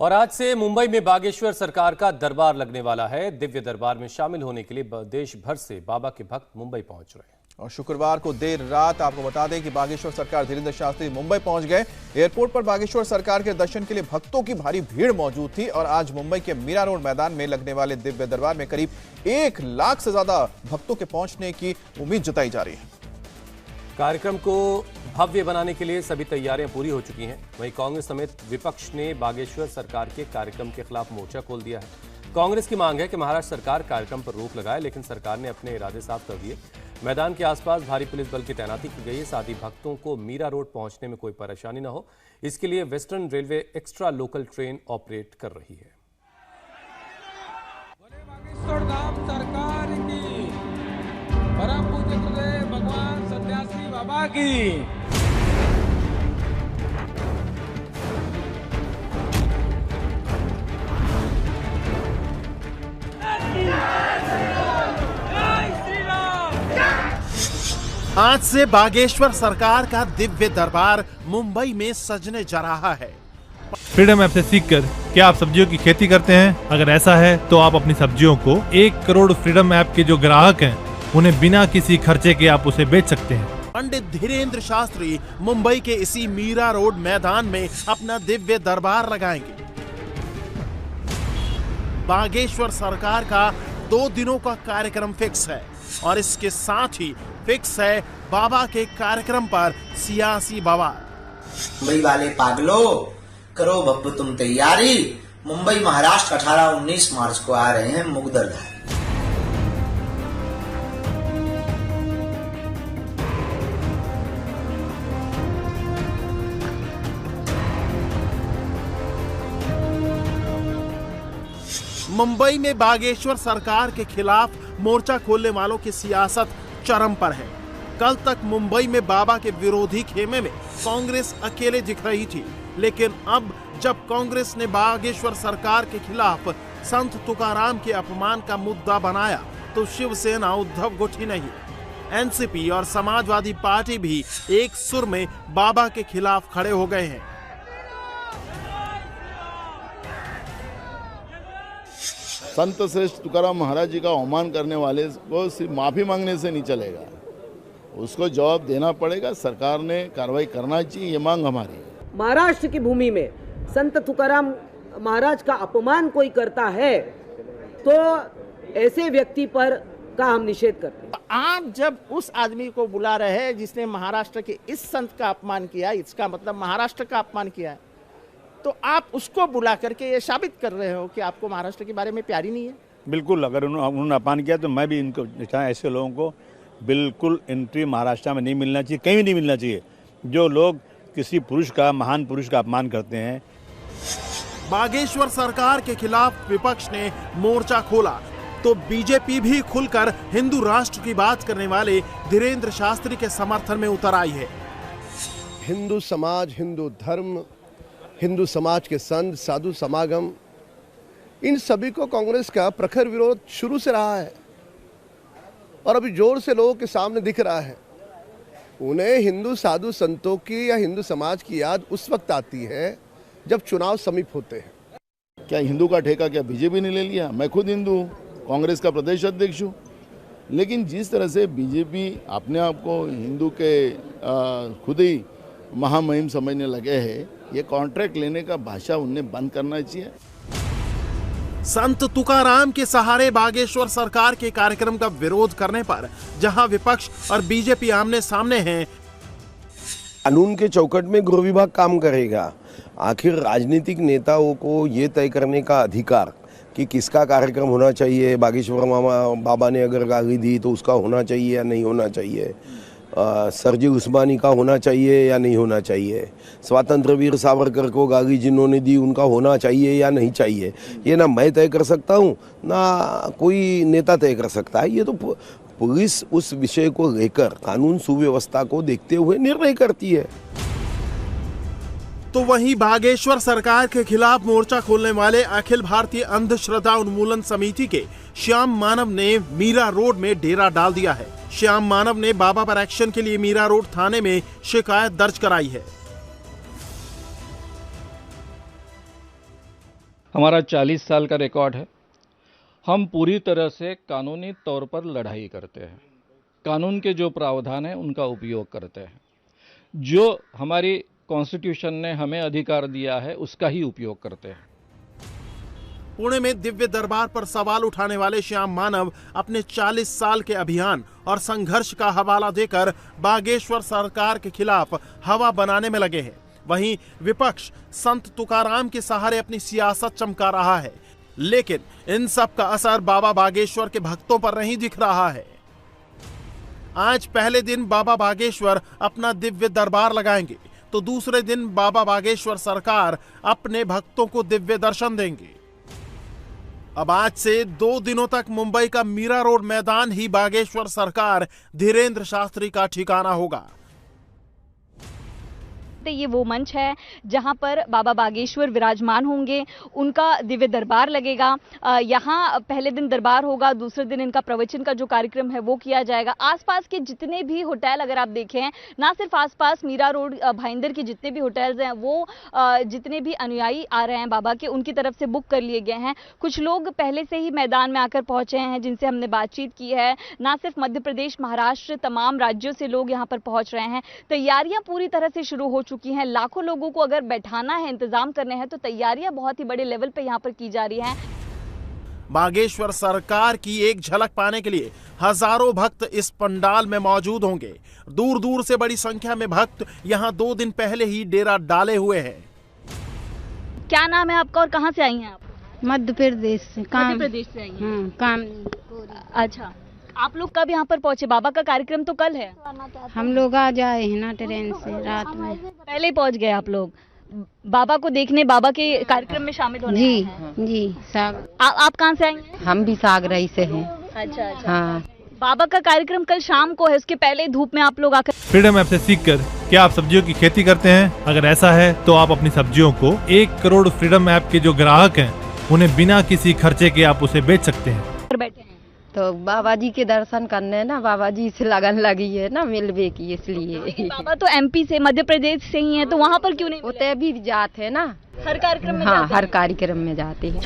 और आज से मुंबई में बागेश्वर सरकार का दरबार लगने वाला है। दिव्य दरबार में शामिल होने के लिए देश भर से बाबा के भक्त मुंबई पहुंच रहे हैं। और शुक्रवार को देर रात आपको बता दें कि बागेश्वर सरकार धीरेन्द्र शास्त्री मुंबई पहुंच गए। एयरपोर्ट पर बागेश्वर सरकार के दर्शन के लिए भक्तों की भारी भीड़ मौजूद थी और आज मुंबई के मीरा रोड मैदान में लगने वाले दिव्य दरबार में करीब 1 लाख से ज्यादा भक्तों के पहुंचने की उम्मीद जताई जा रही है। कार्यक्रम को भव्य बनाने के लिए सभी तैयारियां पूरी हो चुकी हैं। वहीं कांग्रेस समेत विपक्ष ने बागेश्वर सरकार के कार्यक्रम के खिलाफ मोर्चा खोल दिया है। कांग्रेस की मांग है कि महाराष्ट्र सरकार कार्यक्रम पर रोक लगाए, लेकिन सरकार ने अपने इरादे साफ कर दिए। मैदान के आसपास भारी पुलिस बल की तैनाती की गई है। साथ ही भक्तों को मीरा रोड पहुंचने में कोई परेशानी न हो, इसके लिए western railway extra local train operate कर रही है। बागेश्वर धाम सरकार की, परम पूज्य गुरुदेव भगवान सन्यासी बाबा की। आज से बागेश्वर सरकार का दिव्य दरबार मुंबई में सजने जा रहा है। फ्रीडम ऐप से सीखकर क्या आप सब्जियों की खेती करते हैं? अगर ऐसा है तो आप अपनी सब्जियों को 1 करोड़ फ्रीडम ऐप के जो ग्राहक हैं उन्हें बिना किसी खर्चे के आप उसे बेच सकते हैं। पंडित धीरेन्द्र शास्त्री मुंबई के इसी मीरा रोड मैदान में अपना दिव्य दरबार लगाएंगे। बागेश्वर सरकार का 2 दिनों का कार्यक्रम फिक्स है और इसके साथ ही फिक्स है बाबा के कार्यक्रम पर सियासी बवाल। मुंबई वाले पागलों, करो बप्पू तुम तैयारी। मुंबई महाराष्ट्र 18-19 मार्च को आ रहे हैं मुगदरधारी। मुंबई में बागेश्वर सरकार के खिलाफ मोर्चा खोलने वालों की सियासत चरम पर है। कल तक मुंबई में बाबा के विरोधी खेमे में कांग्रेस अकेले दिख रही थी, लेकिन अब जब कांग्रेस ने बागेश्वर सरकार के खिलाफ संत तुकाराम के अपमान का मुद्दा बनाया तो शिवसेना उद्धव गुट ही नहीं, एनसीपी और समाजवादी पार्टी भी एक सुर में बाबा के खिलाफ खड़े हो गए हैं। संत श्रेष्ठ तुकाराम महाराज जी का अवमान करने वाले को सिर्फ माफ़ी मांगने से नहीं चलेगा, उसको जवाब देना पड़ेगा। सरकार ने कार्रवाई करना चाहिए, ये मांग हमारी है। महाराष्ट्र की भूमि में संत तुकाराम महाराज का अपमान कोई करता है तो ऐसे व्यक्ति पर का हम निषेध करते हैं। आप जब उस आदमी को बुला रहे हैं जिसने महाराष्ट्र के इस संत का अपमान किया, इसका मतलब महाराष्ट्र का अपमान किया है, तो आप उसको बुला करके ये साबित कर रहे हो कि आपको महाराष्ट्र के बारे में प्यार ही नहीं है। बिल्कुल, अगर उन्होंने अपमान किया तो मैं भी इनको ऐसे लोगों को बिल्कुल एंट्री महाराष्ट्र में नहीं मिलना चाहिए, कहीं भी नहीं मिलना चाहिए। जो लोग किसी पुरुष का, महान पुरुष का अपमान करते हैं। बागेश्वर सरकार के खिलाफ विपक्ष ने मोर्चा खोला तो बीजेपी भी खुलकर हिंदू राष्ट्र की बात करने वाले धीरेन्द्र शास्त्री के समर्थन में उतर आई है। हिंदू समाज, हिंदू धर्म, हिंदू समाज के संत साधु समागम, इन सभी को कांग्रेस का प्रखर विरोध शुरू से रहा है और अभी जोर से लोगों के सामने दिख रहा है। उन्हें हिंदू साधु संतों की या हिंदू समाज की याद उस वक्त आती है जब चुनाव समीप होते हैं। क्या हिंदू का ठेका क्या बीजेपी ने ले लिया? मैं खुद हिंदू हूँ, कांग्रेस का प्रदेश अध्यक्ष हूँ, लेकिन जिस तरह से बीजेपी अपने आप को हिंदू के खुद ही महामहिम समझने लगे हैं, ये कॉन्ट्रैक्ट लेने का भाषा उन्हें बंद करना चाहिए। संत तुकाराम के सहारे बागेश्वर सरकार के कार्यक्रम का विरोध करने पर जहां विपक्ष और बीजेपी आमने सामने हैं, कानून के चौकट में गृह विभाग काम करेगा। आखिर राजनीतिक नेताओं को ये तय करने का अधिकार कि किसका कार्यक्रम होना चाहिए, बागेश्वर बाबा ने अगर गाली दी तो उसका होना चाहिए या नहीं होना चाहिए, सरजी उस्मानी का होना चाहिए या नहीं होना चाहिए, स्वतंत्र वीर सावरकर को गाली जिन्होंने दी उनका होना चाहिए या नहीं चाहिए, ये ना मैं तय कर सकता हूँ ना कोई नेता तय कर सकता है। ये तो पुलिस उस विषय को लेकर कानून सुव्यवस्था को देखते हुए निर्णय करती है। तो वहीं बागेश्वर सरकार के खिलाफ मोर्चा खोलने वाले अखिल भारतीय अंधश्रद्धा उन्मूलन समिति के श्याम मानव ने मीरा रोड में डेरा डाल दिया है। श्याम मानव ने बाबा पर एक्शन के लिए मीरा रोड थाने में शिकायत दर्ज कराई है। हमारा 40 साल का रिकॉर्ड है। हम पूरी तरह से कानूनी तौर पर लड़ाई करते हैं, कानून के जो प्रावधान हैं उनका उपयोग करते हैं, जो हमारी कॉन्स्टिट्यूशन ने हमें अधिकार दिया है उसका ही उपयोग करते हैं। पुणे में दिव्य दरबार पर सवाल उठाने वाले श्याम मानव अपने 40 साल के अभियान और संघर्ष का हवाला देकर बागेश्वर सरकार के खिलाफ हवा बनाने में लगे हैं। वहीं विपक्ष संत तुकाराम के सहारे अपनी सियासत चमका रहा है, लेकिन इन सब का असर बाबा बागेश्वर के भक्तों पर नहीं दिख रहा है। आज पहले दिन बाबा बागेश्वर अपना दिव्य दरबार लगाएंगे, तो दूसरे दिन बाबा बागेश्वर सरकार अपने भक्तों को दिव्य दर्शन देंगे। अब आज से 2 दिनों तक मुंबई का मीरा रोड मैदान ही बागेश्वर सरकार धीरेन्द्र शास्त्री का ठिकाना होगा। ये वो मंच है जहां पर बाबा बागेश्वर विराजमान होंगे, उनका दिव्य दरबार लगेगा। यहाँ पहले दिन दरबार होगा, दूसरे दिन इनका प्रवचन का जो कार्यक्रम है वो किया जाएगा। आसपास के जितने भी होटल अगर आप देखें, ना सिर्फ आसपास मीरा रोड भाईंदर के जितने भी होटल्स हैं वो जितने भी अनुयायी आ रहे हैं बाबा के, उनकी तरफ से बुक कर लिए गए हैं। कुछ लोग पहले से ही मैदान में आकर पहुंचे हैं जिनसे हमने बातचीत की है। ना सिर्फ मध्य प्रदेश, महाराष्ट्र, तमाम राज्यों से लोग यहाँ पर पहुंच रहे हैं। तैयारियां पूरी तरह से शुरू हो चुकी हैं। लाखों लोगों को अगर बैठाना है, इंतजाम करने हैं, तो तैयारियां बहुत ही बड़े लेवल पे यहाँ पर की जा रही हैं। बागेश्वर सरकार की एक झलक पाने के लिए हजारों भक्त इस पंडाल में मौजूद होंगे। दूर दूर से बड़ी संख्या में भक्त यहाँ 2 दिन पहले ही डेरा डाले हुए हैं। क्या नाम है आपका और कहाँ से आई हैं आप? मध्य प्रदेश से। मध्य प्रदेश से आई हैं। काम। अच्छा, आप लोग कब यहाँ पर पहुँचे? बाबा का कार्यक्रम तो कल है। हम लोग आज आए हैं ना ट्रेन से, रात में पहले पहुँच गए आप लोग बाबा को देखने, बाबा के कार्यक्रम में शामिल होने। जी सागर। आप कहाँ से आई हैं? हम भी सागरई से हैं। अच्छा। हाँ। बाबा का कार्यक्रम कल शाम को है, उसके पहले धूप में आप लोग आकर। फ्रीडम ऐप से सीखकर क्या आप सब्जियों की खेती करते हैं? अगर ऐसा है तो आप अपनी सब्जियों को 1 करोड़ फ्रीडम ऐप के जो ग्राहक हैं उन्हें बिना किसी खर्चे के आप उसे बेच सकते हैं। तो बाबा जी के दर्शन करने ना, बाबा जी से लगन लगी है ना मिलवे की, इसलिए। बाबा तो एमपी से, मध्य प्रदेश से ही है, तो वहाँ पर क्यों नहीं? होते भी जाते हैं ना, हर कार्यक्रम में। हाँ, हर कार्यक्रम में जाते हैं।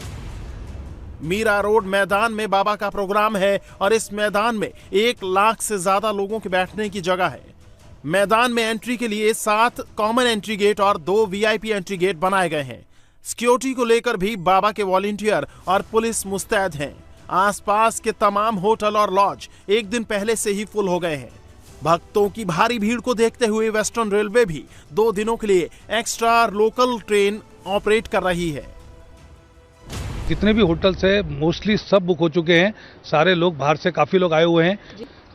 मीरा रोड मैदान में बाबा का प्रोग्राम है और इस मैदान में 1 लाख से ज्यादा लोगों के बैठने की जगह है। मैदान में एंट्री के लिए 7 कॉमन एंट्री गेट और 2 वीआईपी एंट्री गेट बनाए गए हैं। सिक्योरिटी को लेकर भी बाबा के वॉलंटियर और पुलिस मुस्तैद हैं। आसपास के तमाम होटल और लॉज 1 दिन पहले से ही फुल हो गए हैं। भक्तों की भारी भीड़ को देखते हुए वेस्टर्न रेलवे भी 2 दिनों के लिए एक्स्ट्रा लोकल ट्रेन ऑपरेट कर रही है। जितने भी होटल्स है मोस्टली सब बुक हो चुके हैं। सारे लोग बाहर से काफ़ी लोग आए हुए हैं।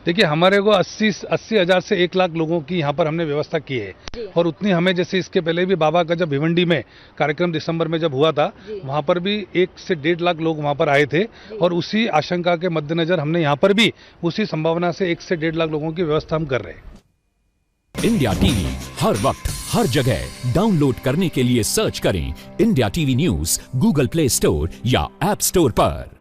देखिए, हमारे को 80 हज़ार से 1 लाख लोगों की यहाँ पर हमने व्यवस्था की है, और उतनी हमें, जैसे इसके पहले भी बाबा का जब भिवंडी में कार्यक्रम दिसंबर में जब हुआ था, वहाँ पर भी 1 से 1.5 लाख लोग वहाँ पर आए थे, और उसी आशंका के मद्देनजर हमने यहाँ पर भी उसी संभावना से 1 से 1.5 लाख लोगों की व्यवस्था हम कर रहे हैं। इंडिया टीवी हर वक्त हर जगह डाउनलोड करने के लिए सर्च करें India TV news Google play store या ऐप स्टोर पर।